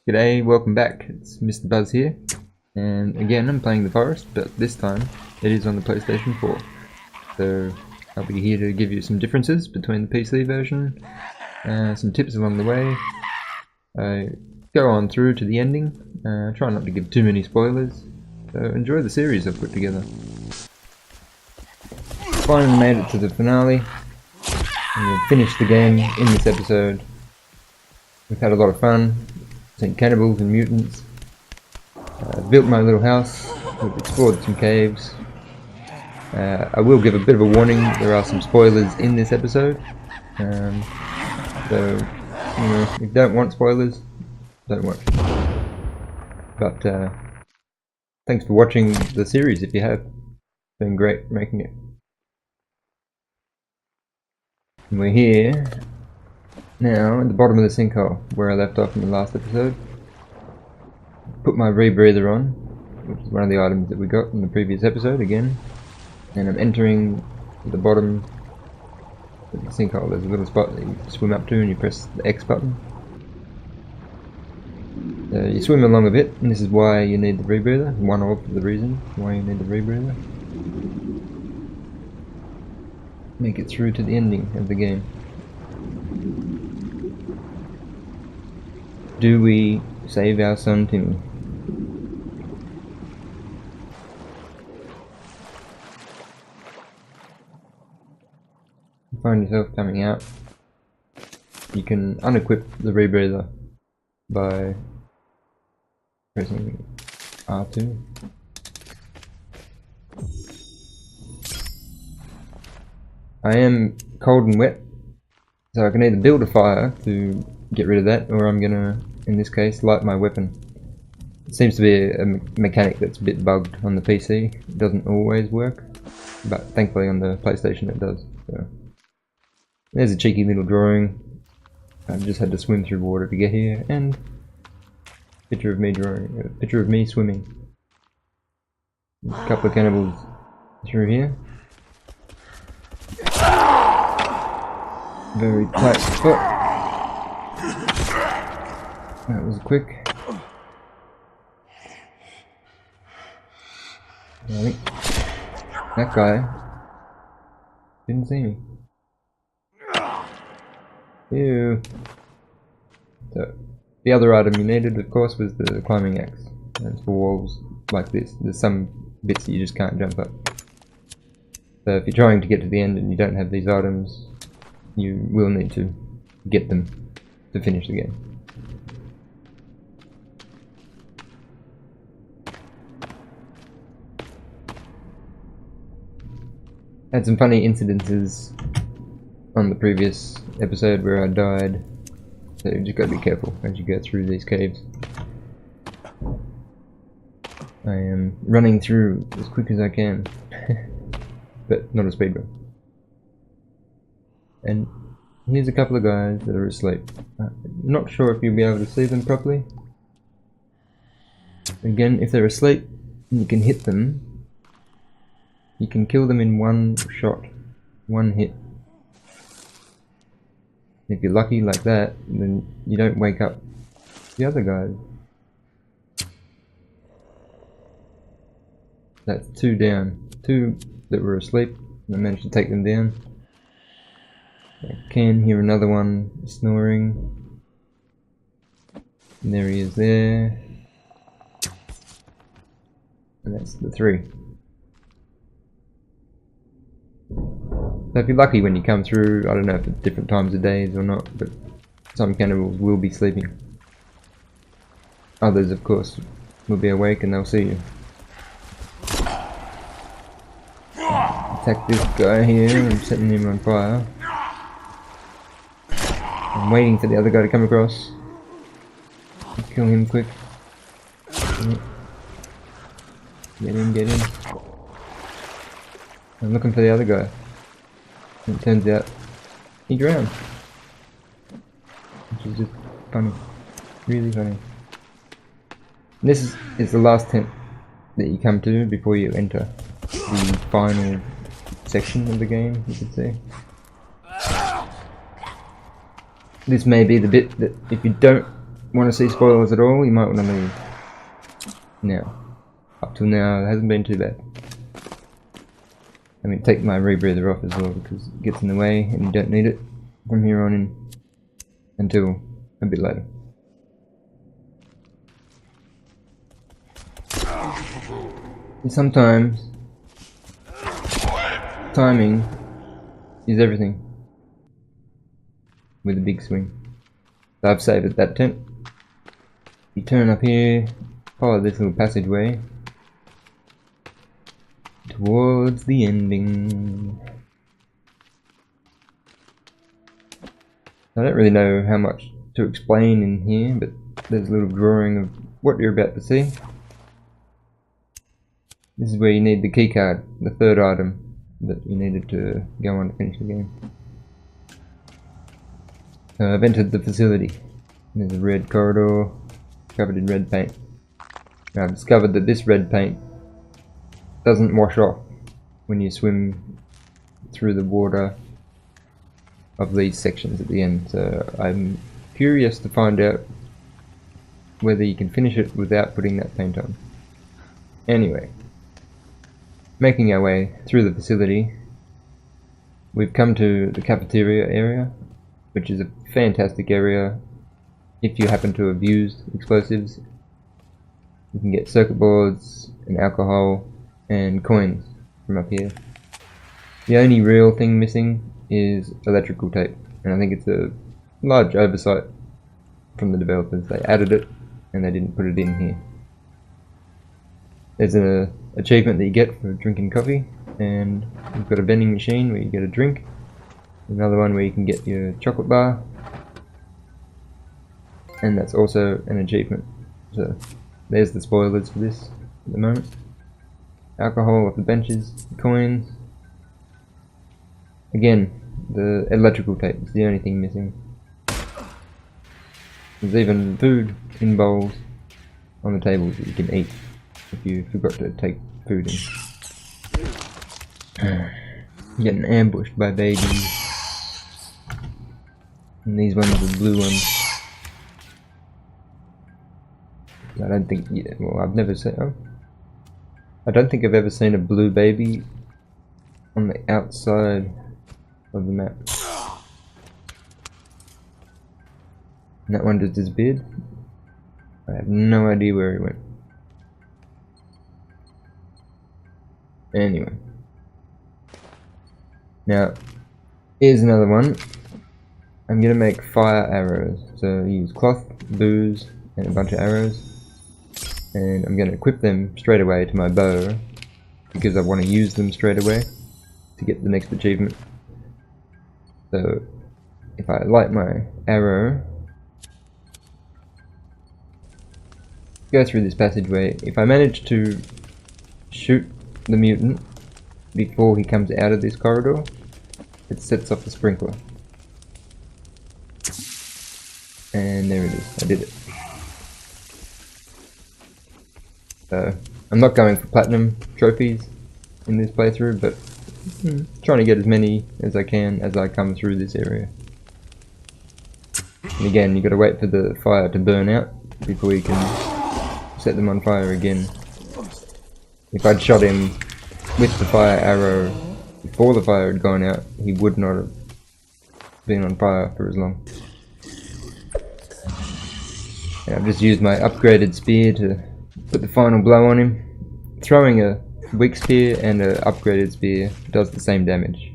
G'day, welcome back. It's Mr. Buzz here, and again I'm playing The Forest, but this time it is on the PlayStation 4. So I'll be here to give you some differences between the PC version, some tips along the way. I go on through to the ending, try not to give too many spoilers, so enjoy the series I've put together. Finally made it to the finale, and we've finished the game in this episode. We've had a lot of fun. Seen cannibals and mutants. Built my little house. We've explored some caves. I will give a bit of a warning. There are some spoilers in this episode. So, you know, if you don't want spoilers, don't watch. But thanks for watching the series if you have. It's been great making it. And we're here now at the bottom of the sinkhole where I left off in the last episode. Put my rebreather on, which is one of the items that we got in the previous episode again, and I'm entering the bottom of the sinkhole. There's a little spot that you swim up to and you press the X button. You swim along a bit, and this is why you need the rebreather, one of the reasons why you need the rebreather. Make it through to the ending of the game. Do we save our son Timmy? You find yourself coming out. You can unequip the rebreather by pressing R2. I am cold and wet, so I can either build a fire to get rid of that, or I'm gonna, in this case, light my weapon. It seems to be a mechanic that's a bit bugged on the PC. It doesn't always work, but thankfully on the PlayStation it does. So there's a cheeky little drawing. I just had to swim through water to get here, and a picture of me drawing, a picture of me swimming. A couple of cannibals through here. Very tight spot. That was quick. I think that guy didn't see me. Ew. So, the other item you needed, of course, was the climbing axe. And it's for walls like this. There's some bits that you just can't jump up. So if you're trying to get to the end and you don't have these items, you will need to get them to finish the game. Had some funny incidences on the previous episode where I died, so you just gotta be careful as you go through these caves. I am running through as quick as I can, but not a speedrun. And here's a couple of guys that are asleep. Not sure if you'll be able to see them properly. Again, if they're asleep and you can hit them, you can kill them in one shot, one hit. If you're lucky like that, then you don't wake up the other guys. That's two down. Two that were asleep, and I managed to take them down. I can hear another one snoring. And there he is there. And that's the three. So if you're lucky when you come through, I don't know if it's different times of days or not, but some cannibals will be sleeping. Others, of course, will be awake and they'll see you. Attack this guy here, I'm setting him on fire. I'm waiting for the other guy to come across. Kill him quick. Get him, get him. I'm looking for the other guy. And it turns out he drowned. Which is just funny. Really funny. And this is the last tent that you come to before you enter the final section of the game, you could say. This may be the bit that if you don't want to see spoilers at all, you might want to leave now. Up till now, it hasn't been too bad. I mean, take my rebreather off as well because it gets in the way and you don't need it from here on in until a bit later. And sometimes timing is everything with a big swing. So I've saved that tent. You turn up here, follow this little passageway towards the ending. I don't really know how much to explain in here, but there's a little drawing of what you're about to see. This is where you need the keycard, the third item that you needed to go on to finish the game. So I've entered the facility. There's a red corridor covered in red paint. Now I've discovered that this red paint doesn't wash off when you swim through the water of these sections at the end. So I'm curious to find out whether you can finish it without putting that paint on. Anyway, making our way through the facility, we've come to the cafeteria area, which is a fantastic area if you happen to have used explosives. You can get circuit boards and alcohol and coins from up here. The only real thing missing is electrical tape, and I think it's a large oversight from the developers. They added it and they didn't put it in here. There's an achievement that you get for drinking coffee, and you've got a vending machine where you get a drink, another one where you can get your chocolate bar, and that's also an achievement. So there's the spoilers for this at the moment. Alcohol off the benches, coins. Again, the electrical tape is the only thing missing. There's even food in bowls on the tables that you can eat if you forgot to take food in. Getting ambushed by babies. And these ones are blue ones. I don't think, yeah, well, I've never seen, oh. I don't think I've ever seen a blue baby on the outside of the map. And that one just disappeared. I have no idea where he went. Anyway. Now, here's another one. I'm gonna make fire arrows. So use cloth, booze, and a bunch of arrows. And I'm gonna equip them straight away to my bow because I want to use them straight away to get the next achievement. So if I light my arrow, go through this passageway, if I manage to shoot the mutant before he comes out of this corridor, it sets off the sprinkler. And there it is, I did it. So I'm not going for platinum trophies in this playthrough, but trying to get as many as I can as I come through this area. And again, you got to wait for the fire to burn out before you can set them on fire again. If I'd shot him with the fire arrow before the fire had gone out, he would not have been on fire for as long. And I've just used my upgraded spear to put the final blow on him. Throwing a weak spear and an upgraded spear does the same damage.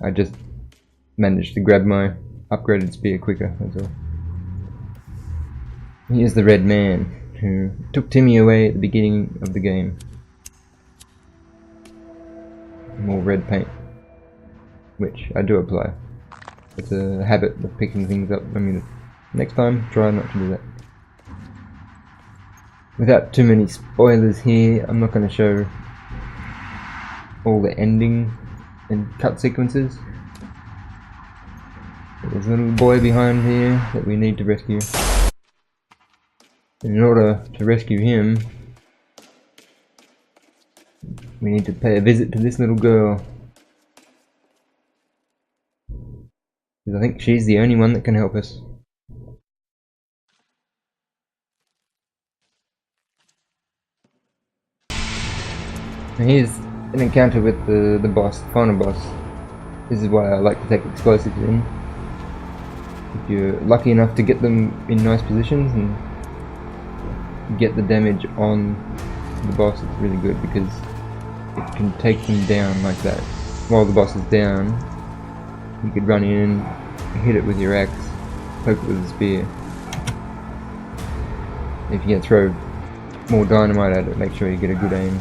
I just managed to grab my upgraded spear quicker, that's all. Here's the red man who took Timmy away at the beginning of the game. More red paint, which I do apply. It's a habit of picking things up. I mean, next time, try not to do that. Without too many spoilers here, I'm not going to show all the ending and cut sequences. There's a little boy behind here that we need to rescue. And in order to rescue him, we need to pay a visit to this little girl. Because I think she's the only one that can help us. And here's an encounter with the boss, the final boss. This is why I like to take explosives in. If you're lucky enough to get them in nice positions and get the damage on the boss, it's really good because it can take them down like that. While the boss is down, you could run in, hit it with your axe, poke it with a spear. If you can throw more dynamite at it, make sure you get a good aim.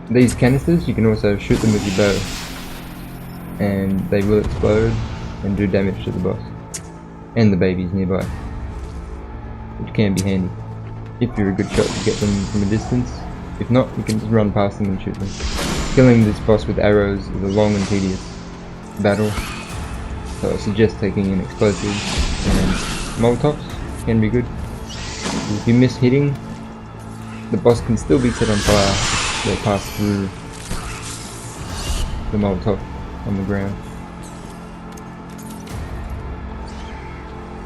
These canisters, you can also shoot them with your bow, and they will explode and do damage to the boss and the babies nearby, which can be handy if you're a good shot to get them from a distance. If not, you can just run past them and shoot them. Killing this boss with arrows is a long and tedious battle, so I suggest taking in explosives, and Molotovs can be good. If you miss hitting, the boss can still be set on fire if they pass through the Molotov on the ground,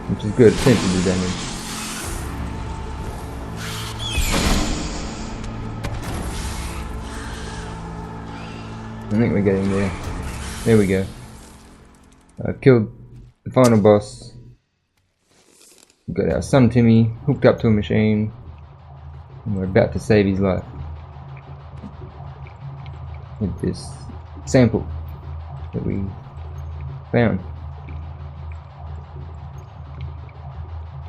which is good. It seems to do damage. I think we're getting there. There we go. I've killed the final boss. We've got our son Timmy hooked up to a machine, and we're about to save his life with this sample that we found.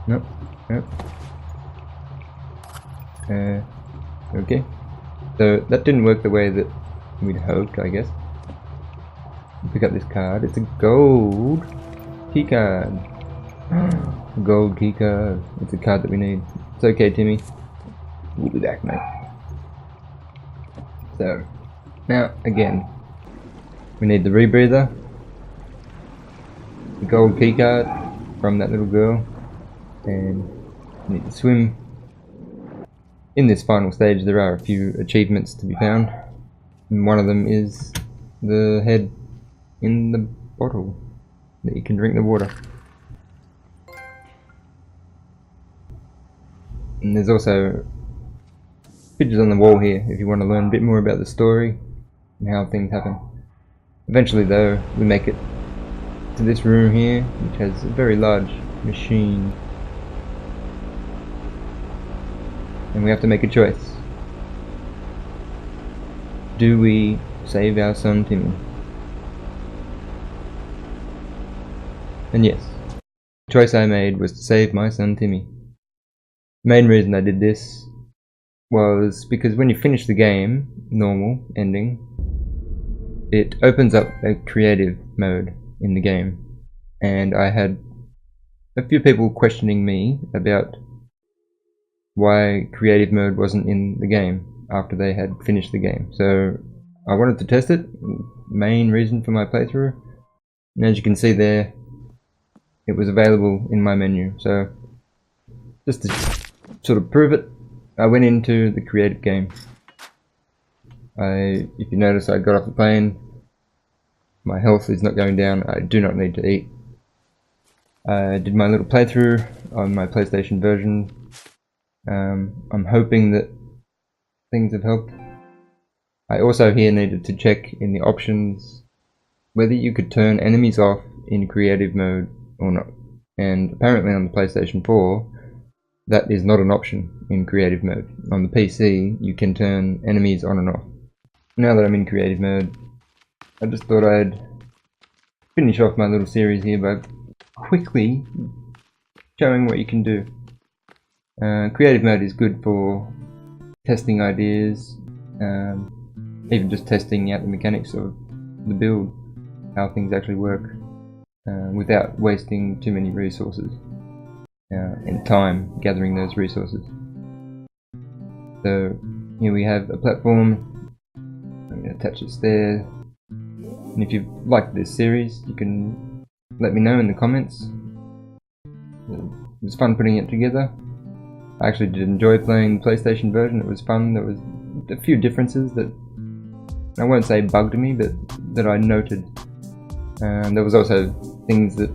Nope, nope. Okay. So that didn't work the way that we'd hoped, I guess. Pick up this card. It's a gold key card. Gold key card. It's a card that we need. It's okay, Timmy. We'll be back, mate. So, now, again, we need the Rebreather, the gold key card from that little girl, and we need to swim. In this final stage, there are a few achievements to be found, and one of them is the head in the bottle that you can drink the water. And there's also pictures on the wall here if you want to learn a bit more about the story and how things happen. Eventually though, we make it to this room here, which has a very large machine, and we have to make a choice. Do we save our son Timmy? And yes, the choice I made was to save my son Timmy. The main reason I did this was because when you finish the game, normal ending, it opens up a creative mode in the game, and I had a few people questioning me about why creative mode wasn't in the game after they had finished the game. So I wanted to test it, main reason for my playthrough, and as you can see there, it was available in my menu. So just to sort of prove it, I went into the creative game. If you notice, I got off the plane. My health is not going down. I do not need to eat. I did my little playthrough on my PlayStation version. I'm hoping that things have helped. I also here needed to check in the options whether you could turn enemies off in creative mode or not. And apparently on the PlayStation 4, that is not an option in creative mode. On the PC, you can turn enemies on and off. Now that I'm in creative mode, I just thought I'd finish off my little series here by quickly showing what you can do. Creative mode is good for testing ideas, even just testing out the mechanics of the build, how things actually work, without wasting too many resources and time gathering those resources. So here we have a platform. I'm going to attach this there, and if you've liked this series, you can let me know in the comments. It was fun putting it together. I actually did enjoy playing the PlayStation version. It was fun. There was a few differences that I won't say bugged me, but that I noted. There was also things that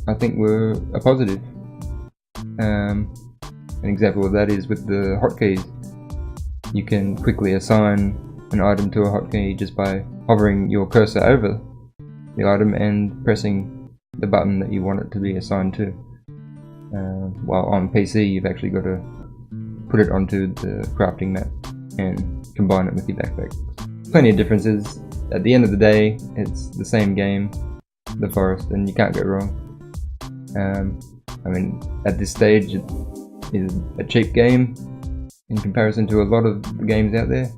I think were a positive. An example of that is with the hotkeys. you can quickly assign an item to a hotkey just by hovering your cursor over the item and pressing the button that you want it to be assigned to. While on PC you've actually got to put it onto the crafting map and combine it with your backpack. Plenty of differences. At the end of the day, it's the same game, the forest, and you can't go wrong. I mean, at this stage it is a cheap game in comparison to a lot of the games out there.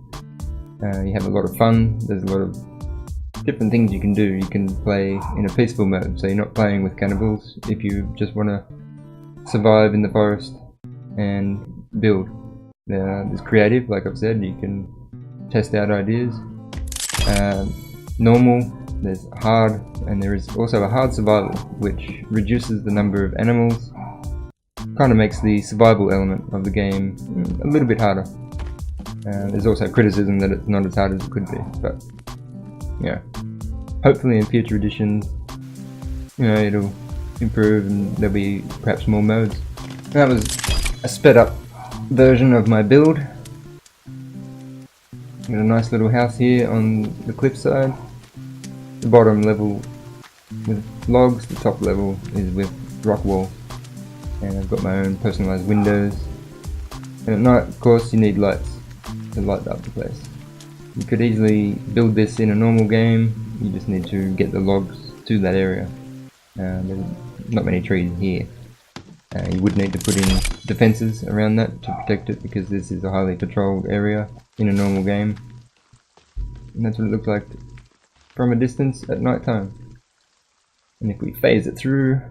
You have a lot of fun, there's a lot of different things you can do. You can play in a peaceful mode, so you're not playing with cannibals if you just want to survive in the forest and build. There's creative, like I've said, you can test out ideas. Normal, there's hard, and there is also a hard survival, which reduces the number of animals, kind of makes the survival element of the game a little bit harder. There's also criticism that it's not as hard as it could be, but yeah, hopefully in future editions, it'll improve and there'll be perhaps more modes. That was a sped up version of my build. Got a nice little house here on the cliffside. The bottom level with logs, the top level is with rock wall. And I've got my own personalised windows. And at night, of course, you need lights to light up the place. You could easily build this in a normal game, you just need to get the logs to that area. There's not many trees here. You would need to put in defences around that to protect it, because this is a highly patrolled area in a normal game. And that's what it looks like from a distance at night time. And if we phase it through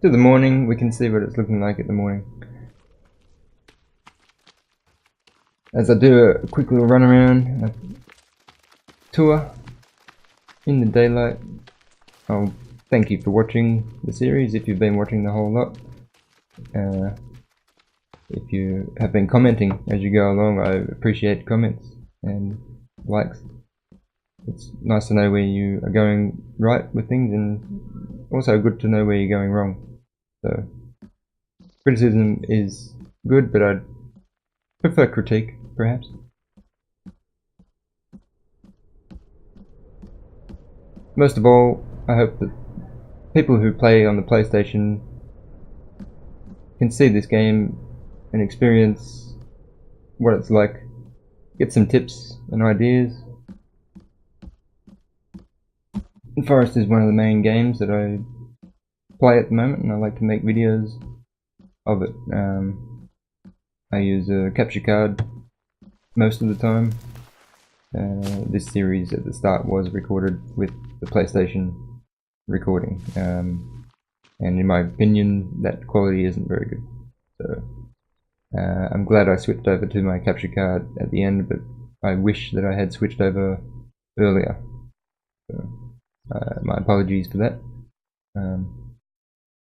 to the morning, we can see what it's looking like at the morning. As I do a quick little run around, a tour in the daylight, I'll thank you for watching the series if you've been watching the whole lot. If you have been commenting as you go along, I appreciate comments and likes. It's nice to know where you are going right with things, and also good to know where you're going wrong. So criticism is good, but I'd prefer critique, perhaps. Most of all, I hope that people who play on the PlayStation can see this game and experience what it's like, get some tips and ideas. Forest is one of the main games that I play at the moment, and I like to make videos of it. I use a capture card most of the time. This series at the start was recorded with the PlayStation recording, and in my opinion that quality isn't very good. So I'm glad I switched over to my capture card at the end, but I wish that I had switched over earlier. So, my apologies for that.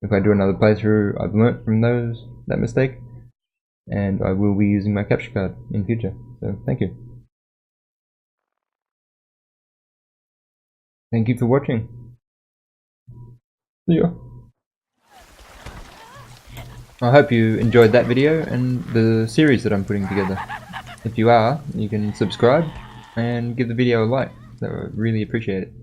If I do another playthrough, I've learnt from that mistake, and I will be using my capture card in future. So thank you. Thank you for watching. See ya. I hope you enjoyed that video and the series that I'm putting together. If you are, you can subscribe and give the video a like. So I really appreciate it.